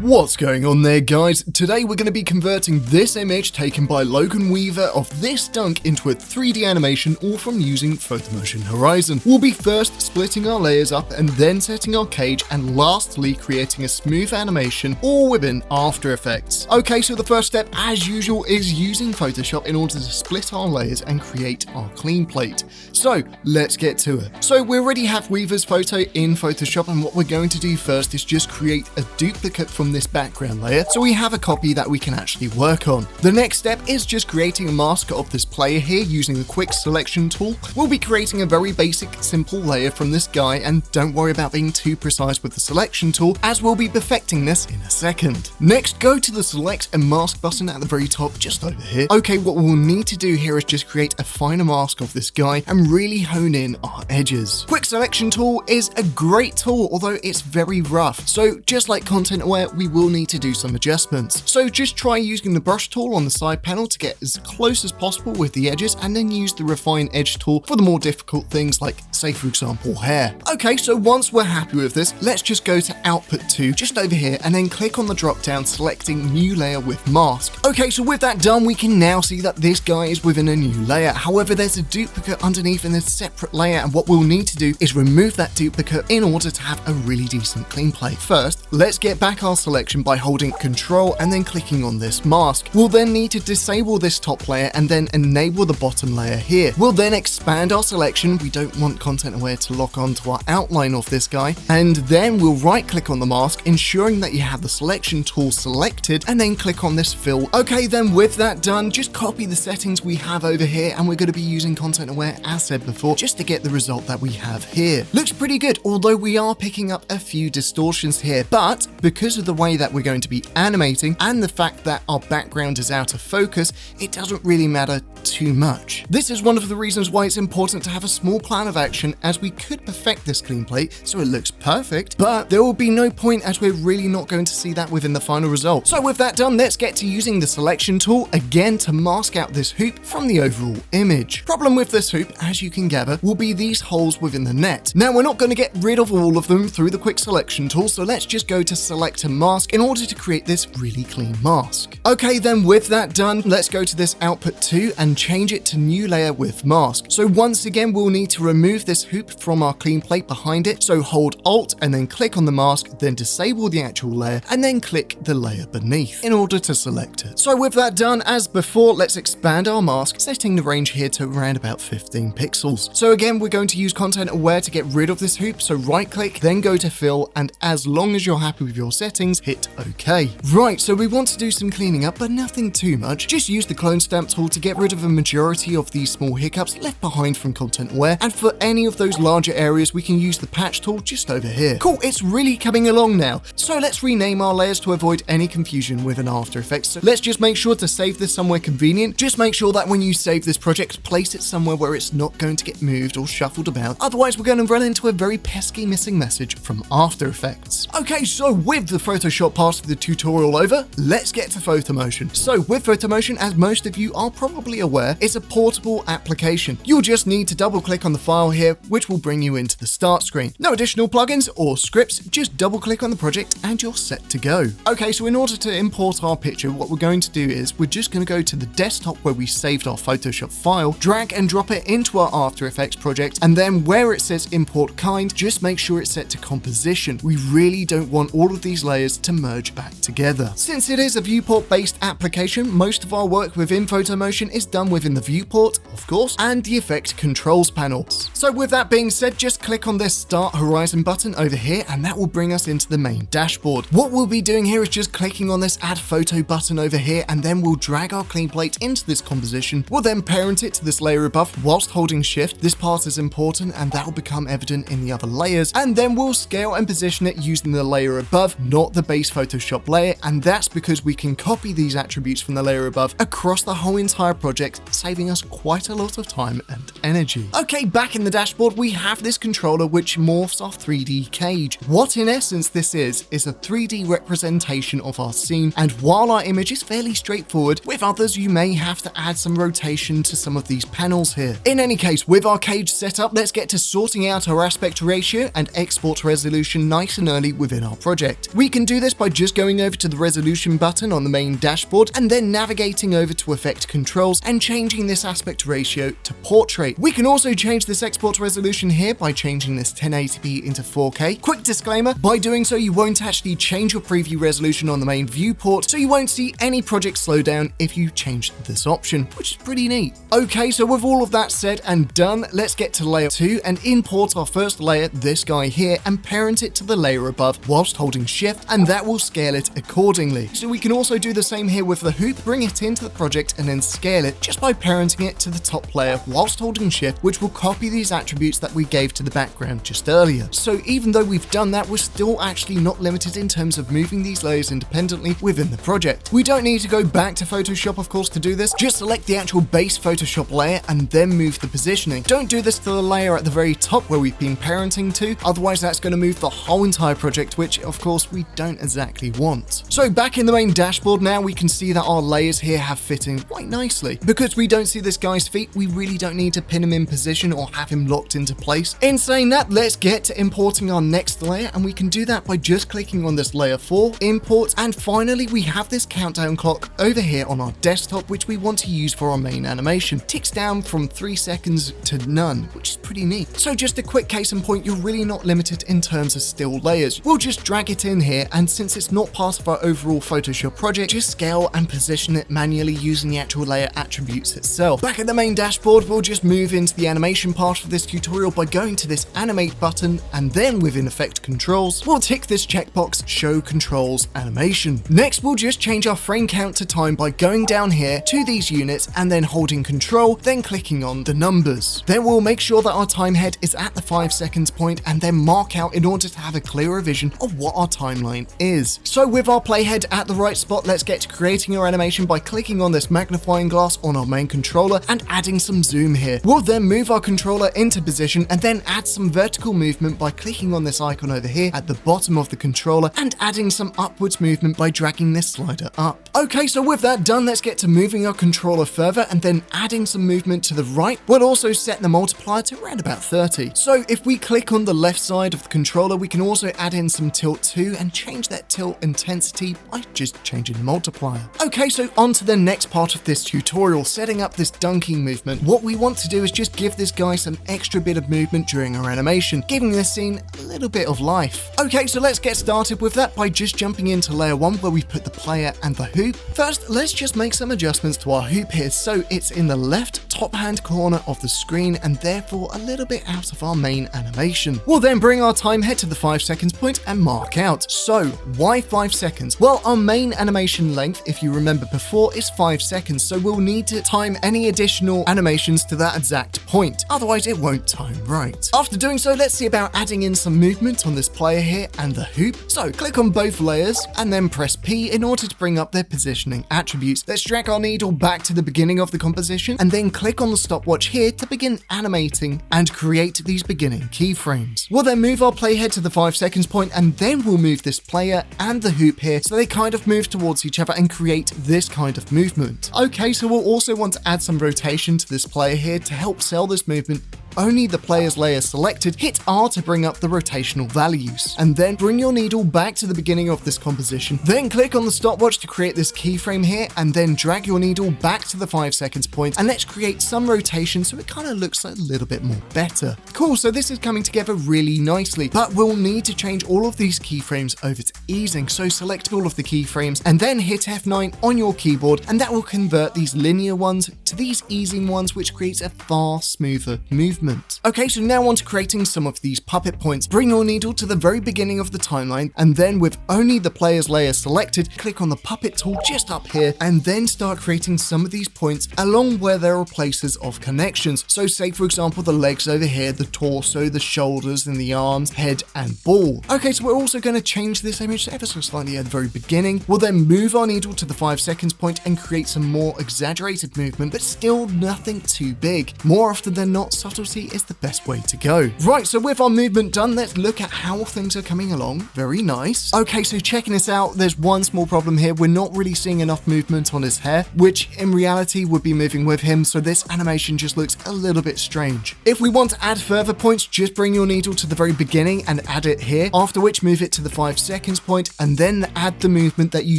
What's going on there, guys? Today we're going to be converting this image taken by Logan Weaver of this dunk into a 3D animation, all from using Photomotion Horizon. We'll be first splitting our layers up and then setting our cage, and lastly creating a smooth animation all within After Effects. Okay, so the first step, as usual, is using Photoshop in order to split our layers and create our clean plate. So let's get to it. So we already have Weaver's photo in Photoshop, and what we're going to do first is just create a duplicate from this background layer so we have a copy that we can actually work on. The next step is just creating a mask of this player here using the quick selection tool. We'll be creating a very basic, simple layer from this guy, and don't worry about being too precise with the selection tool, as we'll be perfecting this in a second. Next, go to the select and mask button at the very top, just over here. Okay, what we'll need to do here is just create a finer mask of this guy and really hone in our edges. Quick selection tool is a great tool, although it's very rough. So just like content aware, we will need to do some adjustments. So just try using the brush tool on the side panel to get as close as possible with the edges, and then use the refine edge tool for the more difficult things like, say for example, hair. Okay, so once we're happy with this, let's just go to output 2 just over here and then click on the drop down selecting new layer with mask. Okay, so with that done, we can now see that this guy is within a new layer. However, there's a duplicate underneath in a separate layer, and what we'll need to do is remove that duplicate in order to have a really decent clean plate. First, let's get back our selection by holding Control and then clicking on this mask. We'll then need to disable this top layer and then enable the bottom layer here. We'll then expand our selection. We don't want content aware to lock onto our outline of this guy, and then we'll right click on the mask, ensuring that you have the selection tool selected, and then click on this fill. Okay, then with that done, just copy the settings we have over here, and we're going to be using content aware as said before, just to get the result that we have here. Looks pretty good, although we are picking up a few distortions here, but because of the way that we're going to be animating and the fact that our background is out of focus, it doesn't really matter too much. This is one of the reasons why it's important to have a small plan of action, as we could perfect this clean plate so it looks perfect, but there will be no point as we're really not going to see that within the final result. So with that done, let's get to using the selection tool again to mask out this hoop from the overall image. Problem with this hoop, as you can gather, will be these holes within the net. Now we're not going to get rid of all of them through the quick selection tool, so let's just go to select and mask in order to create this really clean mask. Okay, then with that done, let's go to this output 2 and change it to new layer with mask. So once again, we'll need to remove this hoop from our clean plate behind it. So hold Alt and then click on the mask, then disable the actual layer and then click the layer beneath in order to select it. So with that done, as before, let's expand our mask, setting the range here to around about 15 pixels. So again, we're going to use content aware to get rid of this hoop. So right click, then go to fill, and as long as you're happy with your settings, hit OK. Right, so we want to do some cleaning up, but nothing too much. Just use the clone stamp tool to get rid of a majority of these small hiccups left behind from content aware, and for any of those larger areas, we can use the patch tool just over here. Cool, it's really coming along now. So let's rename our layers to avoid any confusion with an After Effects. So let's just make sure to save this somewhere convenient. Just make sure that when you save this project, place it somewhere where it's not going to get moved or shuffled about. Otherwise, we're going to run into a very pesky missing message from After Effects. Okay, so with the Photoshop part of the tutorial over, let's get to Photomotion. So with Photomotion, as most of you are probably aware, it's a portable application. You'll just need to double click on the file here, which will bring you into the start screen. No additional plugins or scripts, just double click on the project and you're set to go. Okay, so in order to import our picture, what we're going to do is we're just going to go to the desktop where we saved our Photoshop file, drag and drop it into our After Effects project, and then where it says import kind, just make sure it's set to composition. We really don't want all of these layers to merge back together. Since it is a viewport based application, most of our work within Photomotion is done within the viewport, of course, and the effect controls panel. So with that being said, just click on this Start Horizon button over here, and that will bring us into the main dashboard. What we'll be doing here is just clicking on this Add Photo button over here, and then we'll drag our clean plate into this composition. We'll then parent it to this layer above whilst holding Shift. This part is important, and that will become evident in the other layers, and then we'll scale and position it using the layer above, not the base Photoshop layer, and that's because we can copy these attributes from the layer above across the whole entire project, saving us quite a lot of time and energy. Okay, back in the dashboard, we have this controller which morphs our 3D cage. What in essence this is a 3D representation of our scene, and while our image is fairly straightforward, with others you may have to add some rotation to some of these panels here. In any case, with our cage set up, let's get to sorting out our aspect ratio and export resolution nice and early within our project. We can do do this by just going over to the resolution button on the main dashboard and then navigating over to effect controls and changing this aspect ratio to portrait. We can also change this export resolution here by changing this 1080p into 4K. Quick disclaimer, by doing so you won't actually change your preview resolution on the main viewport, so you won't see any project slow down if you change this option, which is pretty neat. Okay, so with all of that said and done, let's get to layer 2 and import our first layer, this guy here, and parent it to the layer above whilst holding shift, and that will scale it accordingly. So we can also do the same here with the hoop, bring it into the project and then scale it just by parenting it to the top layer whilst holding shift, which will copy these attributes that we gave to the background just earlier. So even though we've done that, we're still actually not limited in terms of moving these layers independently within the project. We don't need to go back to Photoshop, of course, to do this. Just select the actual base Photoshop layer and then move the positioning. Don't do this to the layer at the very top where we've been parenting to, otherwise that's going to move the whole entire project, which of course we don't exactly want. So back in the main dashboard now, we can see that our layers here have fitting quite nicely. Because we don't see this guy's feet, we really don't need to pin him in position or have him locked into place. In saying that, let's get to importing our next layer, and we can do that by just clicking on this layer 4, import, and finally we have this countdown clock over here on our desktop, which we want to use for our main animation. Ticks down from 3 seconds to none, which is pretty neat. So just a quick case in point, you're really not limited in terms of still layers. We'll just drag it in here, and since it's not part of our overall Photoshop project, just scale and position it manually using the actual layer attributes itself. Back at the main dashboard, we'll just move into the animation part of this tutorial by going to this animate button, and then within effect controls, we'll tick this checkbox, show controls animation. Next, we'll just change our frame count to time by going down here to these units and then holding control, then clicking on the numbers. Then we'll make sure that our time head is at the 5 seconds point and then mark out in order to have a clearer vision of what our timeline is. So with our playhead at the right spot, let's get to creating our animation by clicking on this magnifying glass on our main controller and adding some zoom here. We'll then move our controller into position and then add some vertical movement by clicking on this icon over here at the bottom of the controller and adding some upwards movement by dragging this slider up. Okay, so with that done, let's get to moving our controller further and then adding some movement to the right. We'll also set the multiplier to around about 30. So if we click on the left side of the controller, we can also add in some tilt too and change that tilt intensity by just changing the multiplier. Okay, so on to the next part of this tutorial, setting up this dunking movement. What we want to do is just give this guy some extra bit of movement during our animation, giving this scene a little bit of life. Okay, so let's get started with that by just jumping into layer 1 where we put the player and the hoop. First, let's just make some adjustments to our hoop here so it's in the left top hand corner of the screen and therefore a little bit out of our main animation. We'll then bring our time head to the 5 seconds point and mark out. So why 5 seconds? Well, our main animation length, if you remember before, is 5 seconds, so we'll need to time any additional animations to that exact point, otherwise it won't time right. After doing so, let's see about adding in some movement on this player here and the hoop. So click on both layers and then press P in order to bring up their positioning attributes. Let's drag our needle back to the beginning of the composition and then click on the stopwatch here to begin animating and create these beginning keyframes. We'll then move our playhead to the 5 seconds point and then we'll move this player and the hoop here so they kind of move towards each other and create this kind of movement. Okay, so we'll also want to add some rotation to this player here to help sell this movement. Only the player's layer selected, hit R to bring up the rotational values, and then bring your needle back to the beginning of this composition. Then click on the stopwatch to create this keyframe here, and then drag your needle back to the 5 seconds point, and let's create some rotation so it kind of looks a little bit more better. Cool, so this is coming together really nicely, but we'll need to change all of these keyframes over to easing, so select all of the keyframes and then hit F9 on your keyboard, and that will convert these linear ones to these easing ones, which creates a far smoother movement. Okay, so now on to creating some of these puppet points. Bring your needle to the very beginning of the timeline, and then with only the player's layer selected, click on the puppet tool just up here, and then start creating some of these points along where there are places of connections. So say for example the legs over here, the torso, the shoulders, and the arms, head, and ball. Okay, so we're also going to change this image ever so slightly at the very beginning. We'll then move our needle to the 5 seconds point and create some more exaggerated movement, but still nothing too big. More often than not, subtlety reality is the best way to go. Right, so with our movement done, let's look at how things are coming along. Very nice. Okay, so checking this out, there's one small problem here. We're not really seeing enough movement on his hair, which in reality would be moving with him, so this animation just looks a little bit strange. If we want to add further points, just bring your needle to the very beginning and add it here, after which move it to the 5 seconds point and then add the movement that you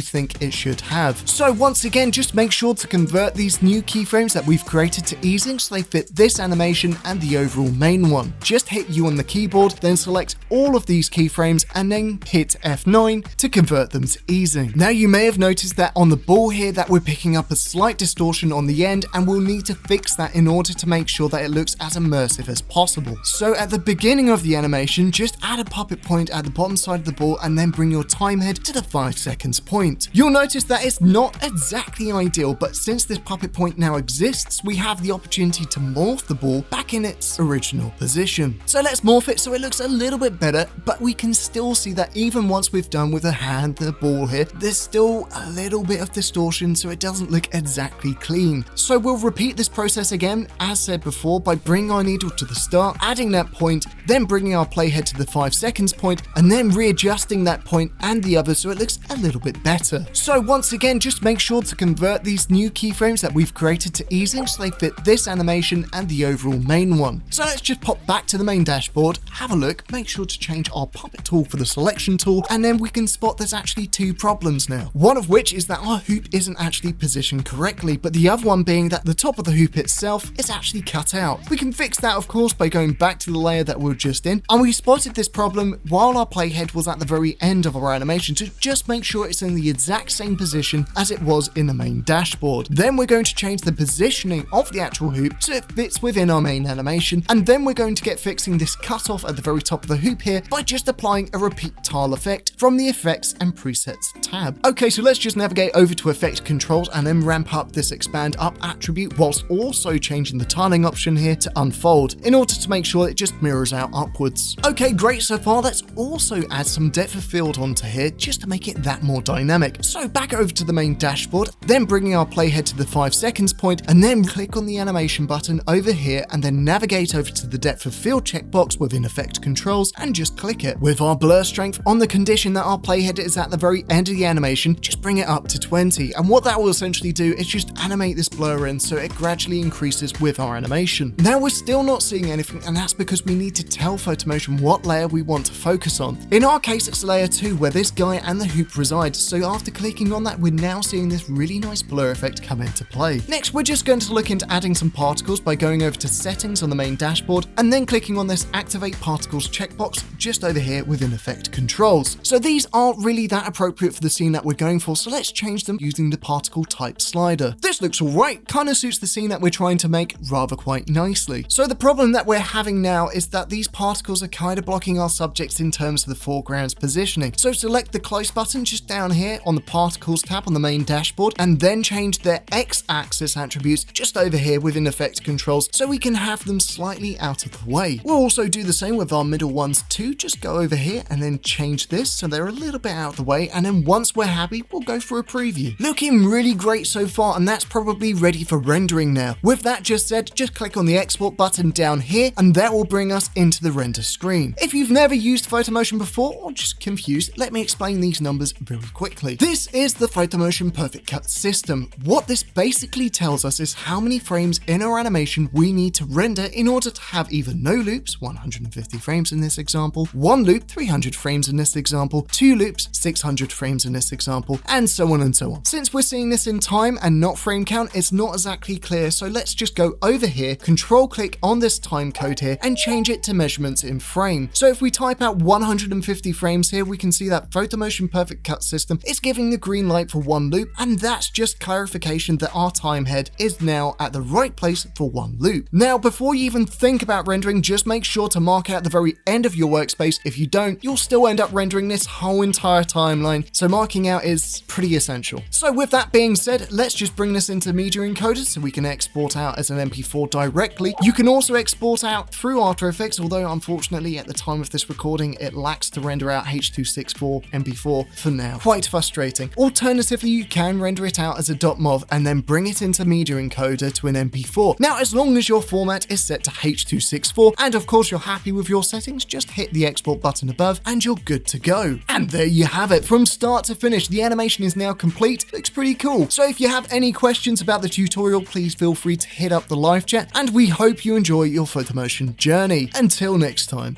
think it should have. So once again, just make sure to convert these new keyframes that we've created to easing so they fit this animation and the overall main one. Just hit U on the keyboard, then select all of these keyframes and then hit F9 to convert them to easing. Now you may have noticed that on the ball here that we're picking up a slight distortion on the end, and we'll need to fix that in order to make sure that it looks as immersive as possible. So at the beginning of the animation, just add a puppet point at the bottom side of the ball and then bring your time head to the 5 seconds point. You'll notice that it's not exactly ideal, but since this puppet point now exists, we have the opportunity to morph the ball back in its original position. So let's morph it so it looks a little bit better, but we can still see that even once we've done with the hand, the ball here, there's still a little bit of distortion, so it doesn't look exactly clean. So we'll repeat this process again, as said before, by bringing our needle to the start, adding that point, then bringing our playhead to the 5 seconds point, and then readjusting that point and the other so it looks a little bit better. So once again, just make sure to convert these new keyframes that we've created to easing so they fit this animation and the overall main one. So let's just pop back to the main dashboard, have a look, make sure to change our puppet tool for the selection tool, and then we can spot there's actually two problems now. One of which is that our hoop isn't actually positioned correctly, but the other one being that the top of the hoop itself is actually cut out. We can fix that of course by going back to the layer that we were just in, and we spotted this problem while our playhead was at the very end of our animation to just make sure it's in the exact same position as it was in the main dashboard. Then we're going to change the positioning of the actual hoop so it fits within our main animation, and then we're going to get fixing this cutoff at the very top of the hoop here by just applying a repeat tile effect from the effects and presets tab. Okay, so let's just navigate over to effect controls and then ramp up this expand up attribute whilst also changing the tiling option here to unfold in order to make sure it just mirrors out upwards. Okay, great so far. Let's also add some depth of field onto here just to make it that more dynamic. So back over to the main dashboard, then bringing our playhead to the 5 seconds point, and then click on the animation button over here and then navigate over to the depth of field checkbox within effect controls and just click it. With our blur strength on the condition that our playhead is at the very end of the animation, just bring it up to 20, and what that will essentially do is just animate this blur in so it gradually increases with our animation. Now we're still not seeing anything, and that's because we need to tell Photomotion what layer we want to focus on. In our case it's layer 2 where this guy and the hoop reside, so after clicking on that we're now seeing this really nice blur effect come into play. Next we're just going to look into adding some particles by going over to settings on the main dashboard and then clicking on this activate particles checkbox just over here within effect controls. So these aren't really that appropriate for the scene that we're going for, so let's change them using the particle type slider. This looks alright, kind of suits the scene that we're trying to make rather quite nicely. So the problem that we're having now is that these particles are kind of blocking our subjects in terms of the foreground's positioning. So select the close button just down here on the particles tab on the main dashboard and then change their x-axis attributes just over here within effect controls so we can have them slightly out of the way. We'll also do the same with our middle ones too, just go over here and then change this so they're a little bit out of the way, and then once we're happy we'll go for a preview. Looking really great so far, and that's probably ready for rendering now. With that just said, just click on the export button down here and that will bring us into the render screen. If you've never used Photomotion before or just confused, let me explain these numbers very quickly. This is the Photomotion Perfect Cut system. What this basically tells us is how many frames in our animation we need to render in order to have either no loops, 150 frames in this example, one loop, 300 frames in this example, two loops, 600 frames in this example, and so on and so on. Since we're seeing this in time and not frame count, it's not exactly clear, so let's just go over here, control click on this time code here and change it to measurements in frame. So if we type out 150 frames here, we can see that Photomotion Perfect Cut system is giving the green light for one loop, and that's just clarification that our time head is now at the right place for one loop. Now before you even think about rendering, just make sure to mark out the very end of your workspace. If you don't, you'll still end up rendering this whole entire timeline, so marking out is pretty essential. So with that being said, let's just bring this into Media Encoder so we can export out as an MP4 directly. You can also export out through After Effects, although unfortunately at the time of this recording it lacks to render out H.264 MP4 for now. Quite frustrating. Alternatively, you can render it out as a .mov and then bring it into Media Encoder to an MP4. Now as long as your format is is set to H.264, and of course you're happy with your settings, just hit the export button above and you're good to go. And there you have it. From start to finish, the animation is now complete. Looks pretty cool. So if you have any questions about the tutorial, please feel free to hit up the live chat, and we hope you enjoy your Photomotion journey. Until next time.